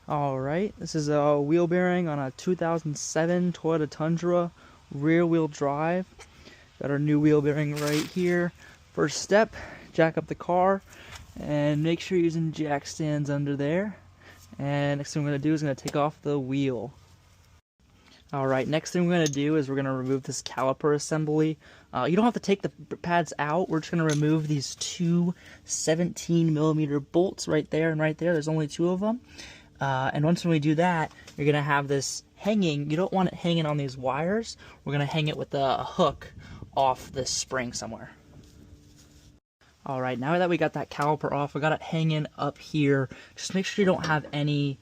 Alright, this is a wheel bearing on a 2007 Toyota Tundra rear wheel drive. Got our new wheel bearing right here. First step, jack up the car and make sure you're using jack stands under there. And next thing we're going to do is going to take off the wheel. Alright, next thing we're going to do is we're going to remove this caliper assembly. You don't have to take the pads out. We're just going to remove these two 17mm bolts right there and right there. There's only two of them. And once we do that, you're going to have this hanging. You don't want it hanging on these wires. We're going to hang it with a hook off this spring somewhere. Alright, now that we got that caliper off, we got it hanging up here. Just make sure you don't have any,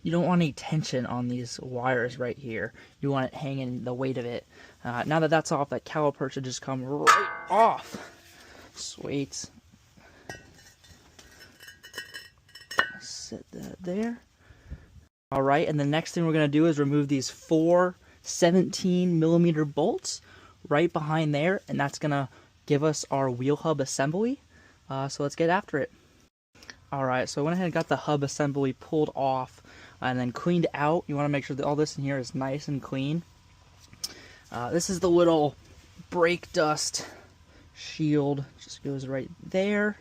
you don't want any tension on these wires right here. You want it hanging, the weight of it. Now that that's off, that caliper should just come right off. Sweet. Set that there. Alright, and the next thing we're going to do is remove these four 17mm bolts right behind there, and that's going to give us our wheel hub assembly. So let's get after it. Alright, so I went ahead and got the hub assembly pulled off and then cleaned out. You want to make sure that all this in here is nice and clean. This is the little brake dust shield. Just goes right there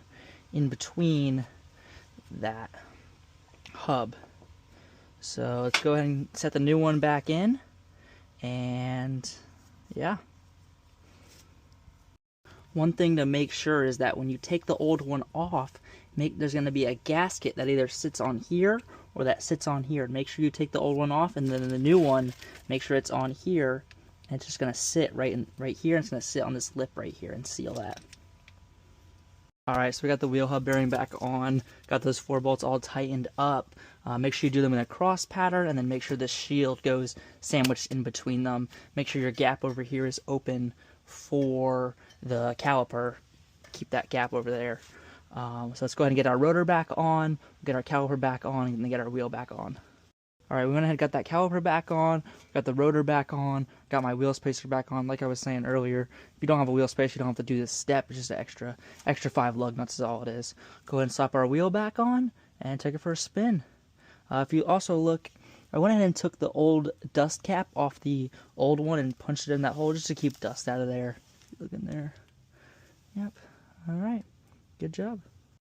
in between that hub. So let's go ahead and set the new one back in, and yeah. One thing to make sure is that when you take the old one off, there's going to be a gasket that either sits on here or that sits on here. Make sure you take the old one off, and then the new one, make sure it's on here, and it's just going to sit right here, and it's going to sit on this lip right here and seal that. Alright, so we got the wheel hub bearing back on, got those four bolts all tightened up. Make sure you do them in a cross pattern, and then make sure the shield goes sandwiched in between them. Make sure your gap over here is open for the caliper. Keep that gap over there. So let's go ahead and get our rotor back on, get our caliper back on, and then get our wheel back on. Alright, we went ahead and got that caliper back on, got the rotor back on, got my wheel spacer back on. Like I was saying earlier, if you don't have a wheel spacer, you don't have to do this step. It's just an extra 5 lug nuts is all it is. Go ahead and slap our wheel back on and take it for a spin. If you also look, I went ahead and took the old dust cap off the old one and punched it in that hole just to keep dust out of there. Look in there. Yep. Alright. Good job.